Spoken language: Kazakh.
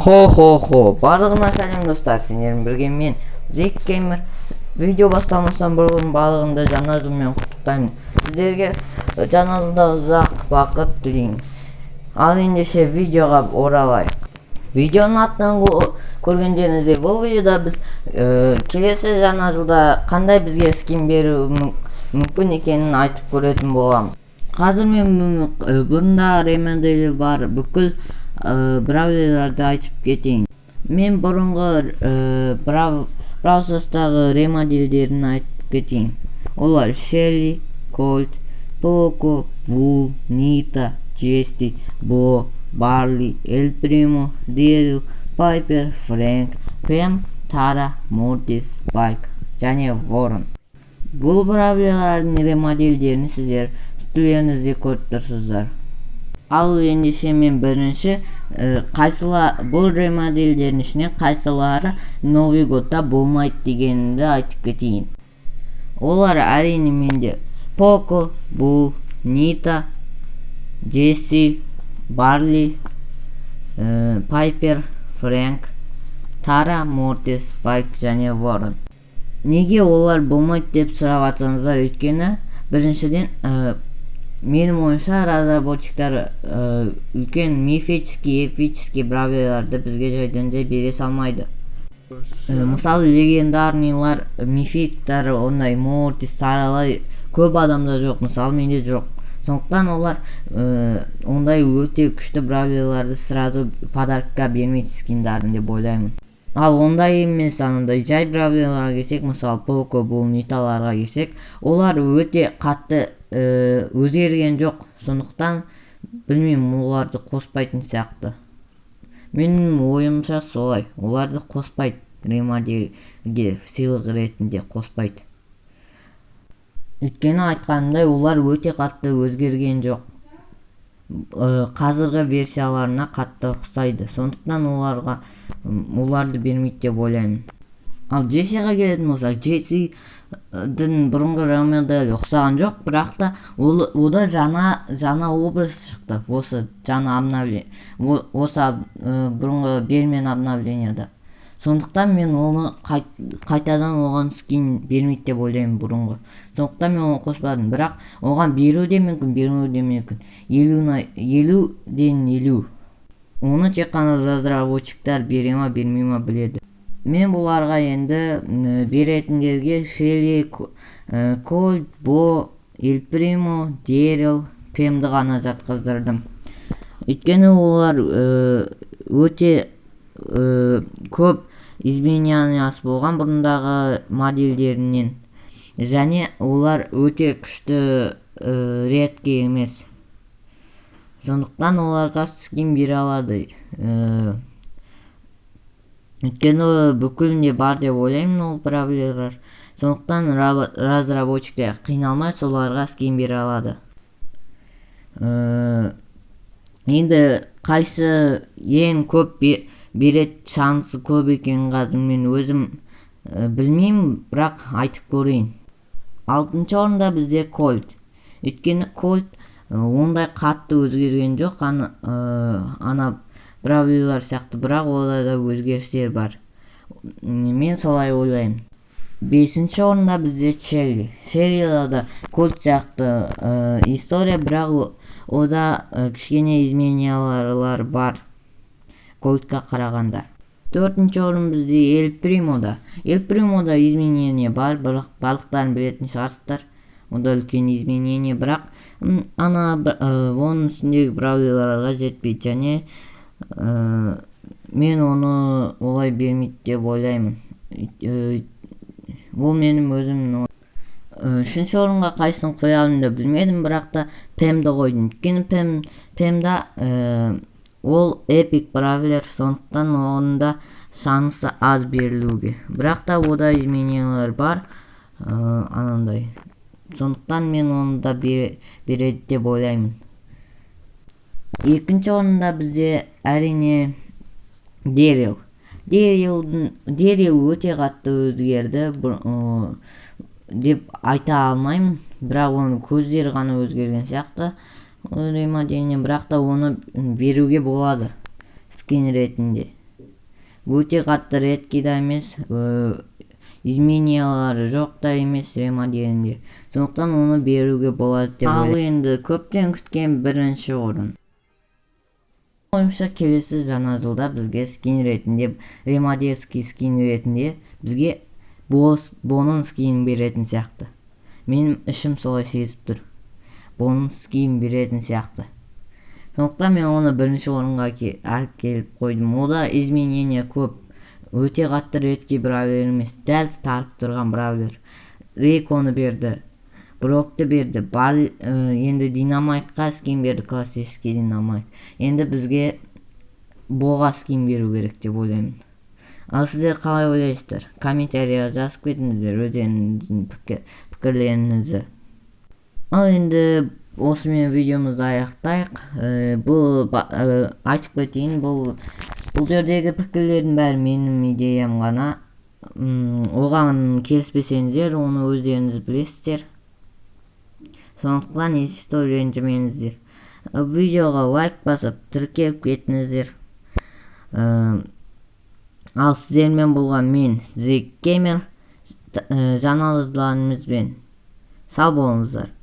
Хо. Барлығына сәлем достар, сендермен бірге мен Зек Геймер. Видео басталмастан бұрын барлығында жаңа жылмен құттықтаймын. Сіздерге жаңа жылда ұзақ бақыт тілеймін. Ал ендеше видеоға оралайық. Видеоның атынан көргендеріңіздей, бұл видеода біз келесі жаңа жылда қандай бізге скин беру мүмкін екенін айтып көретін боламыз. Қазір мен бұрында ремонделі бар бүкіл браузерларды айтып кетейін. Мен бұрынғы браузерстағы ремоделдерін айтып кетейін. Олар Shelly, Colt, Poco, Bull, Nita, Jesse, Bo, Barley, El Primo, Daryl, Piper, Frank, Pam, Tara, Mortis, Spike және Warren. Бұл браузерлардың ремоделдерін сіздер студиянызда көріп тұрсыздар. Ал ендеше мен бірінші бұл ремоделдердің ішінен қайсылары Новый годта болмайды дегенімді айтып кетейін. Олар әрине менде Poco, Bull, Nita, Jesse, Barley, Piper, Frank, Tara, Mortis, Spike және Warren. Неге олар болмайды деп сұрап жатсаңыздар, өйткені біріншіден менің ойымша разработчиктар үлкен мифический, эпический браузерларды бізге жайдан жай бере салмайды. Мысалы легендарныйлар, мификтар, ондай Мортис, Таралар көп адамда жоқ, мысалы менде жоқ. Сондықтан олар ондай өте күшті браузерларды сразу подаркқа бермейді скиндарын деп ойлаймын. Ал ондай емес, анандай жай браузерларға келсек, мысалы Poco, Bull, Nitаларға келсек, олар өте қатты өзгерген жоқ. Сондықтан білмеймін, оларды қоспайтын сияқты. Менің ойымша солай. Оларды қоспайды, ремоделге сыйлық ретінде қоспайды. Өйткені айтқанымдай, олар өте қатты өзгерген жоқ. Қазіргі версияларына қатты ұқсайды. Сондықтан оларды бермейді деп ойлаймын. Ал Джессиға келетін болсақ, Джессидің бұрынғы ремоделі ұқсаған жоқ, бірақ та ода жаңа образ шықты. Осы жаңа обновление, осы бұрынғы бермен обновленияда. Сондықтан мен оны қайтадан оған скин бермейді деп ойлаймын бұрынғы. Сондықтан мен оны қоспадым. Бірақ оған беру де мүмкін, бермеу де мүмкін. 50-ден 50. Оны тек қана разработчиктар бере ма, бермей ма біледі. Мен бұларға енді беретіндерге Shelly, Colt, Bo, El Primo, Daryl, Pam'ды ғана жатқыздырдым. Өйткені олар өте көп изменениясы болған бұрындағы модельдерінен, және олар өте күшті редке емес. Сондықтан оларға скин бере алады. Өйткені бүкілінде бар деп ойлаймын ол браузерлер. Сондықтан разработчиктер қиналмай соларға скин бере алады. Енді қайсы ең көп берет шансы көп екенін қазір мен өзім білмеймін, бірақ айтып көрейін. 6-шы орында бізде Colt. Өйткені Colt ондай қатты өзгерген жоқ, ана браузерлер сияқты, бірақ оларда өзгерістер бар. Мен солай ойлаймын. 5-ші орында бізде Shelly. Shelly'да Colt сияқты история, бірақ ода кішкене изменениялар бар Colt'қа қарағанда. 4-ші орын бізде El Primo'да. El Primo'да изменения бар, барлықтарын білетін шығарсыздар. Онда үлкен изменения, бірақ оның үстіндегі браузерларға жетпейді, және мен оны олай бермейді деп ойлаймын. Бұл менің өзімнің. 3-ші орынға қайсын қоялымды білмедім, бірақ та Pam'ды қойдым. Өйткені Pam'да ол эпик браузер, сондықтан онда шансы аз берілуге. Бірақ та ода изменениялар бар, анандай. Сондықтан мен оны да береді деп ойлаймын. 2-ші орында бізде әрине Daryl. Daryl өте қатты өзгерді деп айта алмаймын, бірақ оның көздері ғана өзгерген сияқты ремоделіне, бірақ та оны беруге болады скин ретінде. өте катты редки да эмес, изменениялары жок да эмес ремоделинде. Сондуктан уну берүүгө болот деп ойлойм. Ал энди көптөн күткөн биринчи орун. Оюмча келесі жаңа жылда бізге скин ретінде, ремодельский скин ретінде бізге бонус скин беретін сияқты. Менің ішім солай сезіп тұр. Бонус скин беретін сияқты. Сондықтан мен оны бірінші орынға алып келіп қойдым. Ода изменения көп. Өте қатты редки бравлер емес, дәл тарып тұрған бравлер. Рейконы берді, Брокты берді, енді Динамайтқа скин берді, классический Динамайт. Енді бізге Боға скин беру керек деп ойлаймын. Ал сіздер қалай ойлайсыздар? Комментарияға жазып кетіңіздер өздеріңіздің пікірлеріңізді. Ал енді осымен видеомызды аяқтайық. Бұл айтып кетейін, бұл жердегі пікірлердің бәрі менің идеям ғана. Оған келіспесеңіздер, оны өздеріңіз білесіздер. Сондықтан ешто ренжімеңіздер. Видеоға лайк басып, тіркеліп кетіңіздер. Ал сіздермен болған мен Зек Геймер. Жаңалықтарымызбен сау болыңыздар.